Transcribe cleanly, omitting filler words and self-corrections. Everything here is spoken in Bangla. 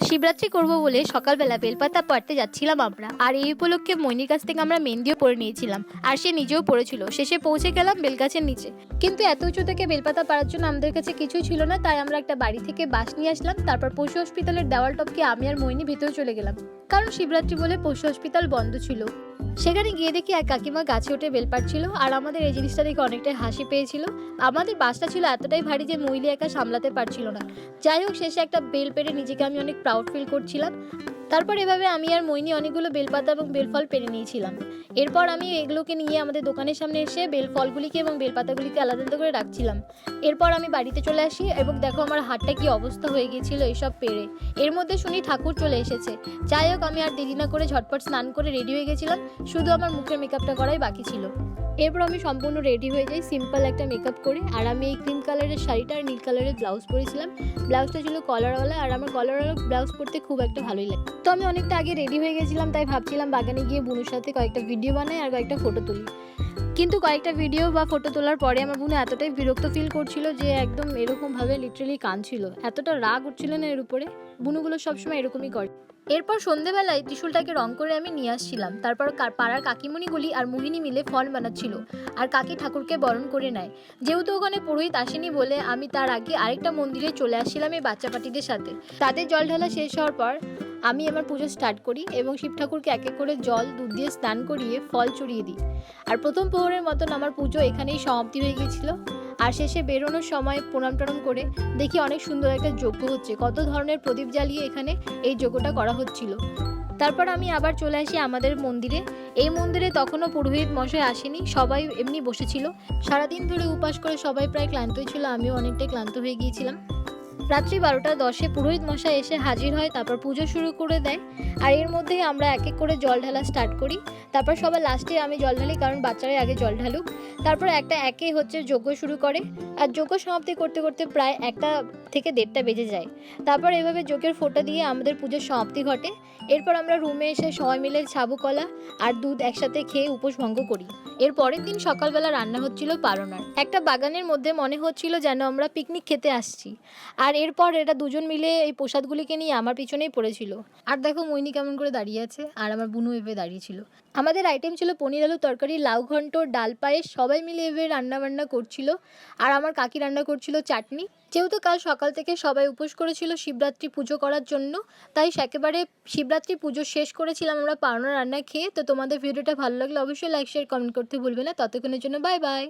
শিবরাত্রি করব বলে সকালবেলা বেলপাতা পাড়তে যাচ্ছিলাম আমরা, আর এই উপলক্ষে মৈনির কাছ থেকে আমরা মেহেন্দিও পরে নিয়েছিলাম, আর সে নিজেও পড়েছিল। শেষে পৌঁছে গেলাম বেলগাছের নিচে, কিন্তু এত উঁচু থেকে বেলপাতা পাড়ার জন্য আমাদের কাছে কিছুই ছিল না। তাই আমরা একটা বাড়ি থেকে বাঁশ নিয়ে আসলাম। তারপর পশু হসপিটালের দেওয়াল টপকে আমি আর মৈনি ভেতরে চলে গেলাম, কারণ শিবরাত্রি বলে পশু হসপিটাল বন্ধ ছিল। সেখানে গিয়ে দেখি এক কাকিমা গাছে উঠে বেল পাড়ছিল, আর আমাদের এই জিনিসটা দেখে অনেকটাই হাসি পেয়েছিল। আমাদের বাসটা ছিল এতটাই ভারী যে মহিলা একা সামলাতে পারছিল না। যাই হোক, শেষে একটা বেল পেড়ে নিজেকে আমি অনেক প্রাউড ফিল করছিলাম। তারপর এভাবে আমি আর মৈনি অনেকগুলো বেলপাতা এবং বেলফল পেরে নিয়েছিলাম। এরপর আমি এগুলোকে নিয়ে আমাদের দোকানের সামনে এসে বেলফলগুলিকে এবং বেলপাতাগুলিকে আলাদা আলাদা করে রাখছিলাম। এরপর আমি বাড়িতে চলে আসি এবং দেখো আমার হাতটা কি অবস্থা হয়ে গিয়েছিল এসব পেরে। এর মধ্যে শুনি ঠাকুর চলে এসেছে। যাই হোক, আমি আর দেরি না করে ঝটপট স্নান করে রেডি হয়ে গেছিলাম। শুধু আমার মুখের মেকআপটা করাই বাকি ছিল। এরপর আমি সম্পূর্ণ রেডি হয়ে যাই সিম্পল একটা মেকআপ করে। আর আমি এই ক্রিম কালারের শাড়িটা আর নীল কালারের ব্লাউজ পরেছিলাম। ব্লাউজটা ছিল কলারওয়ালা, আর আমার কলারওয়ালা ব্লাউজ পরতে খুব একটা ভালোই লাগে। তো আমি অনেকটা আগে রেডি হয়ে গেছিলাম, তাই ভাবছিলাম বাগানে গিয়ে বুনুর সাথে কয়েকটা ভিডিও বানাই আর কয়েকটা ফটো তুলি। কিন্তু কয়েকটা ভিডিও বা ফটো তোলার পরে আমার বুনু এতটাই বিরক্ত ফিল করছিল যে একদম এরকমভাবে লিটারালি কাঁদছিল। এতটা রাগ উঠছিল না এর উপরে। বুনুগুলো সবসময় এরকমই করে। এরপর সন্ধেবেলায় ত্রিশূলটাকে রং করে আমি নিয়ে আসছিলাম। তারপর পাড়ার কাকিমণিগুলি আর মোহিনী মিলে ফল বানাচ্ছিল, আর কাকি ঠাকুরকে বরণ করে নেয়। যেহেতু ওখানে পুরোহিত আসেনি বলে আমি তার আগে আরেকটা মন্দিরে চলে আসছিলাম এই বাচ্চা পাটিদের সাথে। তাদের জল ঢালা শেষ হওয়ার পর আমি আমার পুজো স্টার্ট করি এবং শিব ঠাকুরকে এক এক করে জল দুধ দিয়ে স্নান করিয়ে ফল চড়িয়ে দিই। আর প্রথম প্রহরের মতন আমার পুজো এখানেই সমাপ্তি হয়ে গিয়েছিল। আর শেষে বেরোনোর সময় প্রণাম টনাম করে দেখি অনেক সুন্দর একটা যজ্ঞ হচ্ছে। কত ধরনের প্রদীপ জ্বালিয়ে এখানে এই যজ্ঞটা করা হচ্ছিল। তারপর আমি আবার চলে আসি আমাদের মন্দিরে। এই মন্দিরে তখনও পুরোহিত মশাই আসেনি, সবাই এমনি বসেছিল। সারাদিন ধরে উপাস করে সবাই প্রায় ক্লান্তই ছিল, আমিও অনেকটাই ক্লান্ত হয়ে গিয়েছিলাম। রাত্রি 12:10 পুরোহিত মশাই এসে হাজির হয়, তারপর পুজো শুরু করে দেয়। আর এর মধ্যেই আমরা এক এক করে জল ঢালা স্টার্ট করি। তারপর সবার লাস্টে আমি জল ঢালি, কারণ বাচ্চারাই আগে জল ঢালুক। তারপর একটা একে হচ্ছে যজ্ঞ শুরু করে, আর যজ্ঞ সমাপ্তি করতে করতে প্রায় 1টা থেকে 1:30টা বেজে যায়। তারপর এভাবে যজ্ঞের ফোঁটা দিয়ে আমাদের পুজোর সমাপ্তি ঘটে। এরপর আমরা রুমে এসে সবাই মিলে সাবু কলা আর দুধ একসাথে খেয়ে উপোস ভঙ্গ করি। এর পরের দিন সকালবেলা রান্না হচ্ছিল পারনার। একটা বাগানের মধ্যে মনে হচ্ছিল যেন আমরা পিকনিক খেতে আসছি। আর এরপর এটা দুজন মিলে এই প্রসাদগুলিকে নিয়ে আমার পিছনেই পড়েছিল। আর দেখো মৈনি কেমন করে দাঁড়িয়ে আছে, আর আমার বুনু এভাবে দাঁড়িয়েছিল। আমাদের আইটেম ছিল পনির আলু তরকারি, লাউ ঘন্ট, ডাল পায়েস। সবাই মিলে এভাবে রান্না করছিল। আর আমার কাকি রান্না করছিল চাটনি। যেহেতু কাল সকাল থেকে সবাই উপোস করেছিল শিবরাত্রি পুজো করার জন্য, তাই একেবারে শিবরাত্রি পুজো শেষ করেছিলাম আমরা পারনা রান্না খেয়ে। তো তোমাদের ভিডিওটা ভালো লাগলে অবশ্যই লাইক শেয়ার কমেন্ট করতে ভুলবে না। ততক্ষণের জন্য বাই বাই।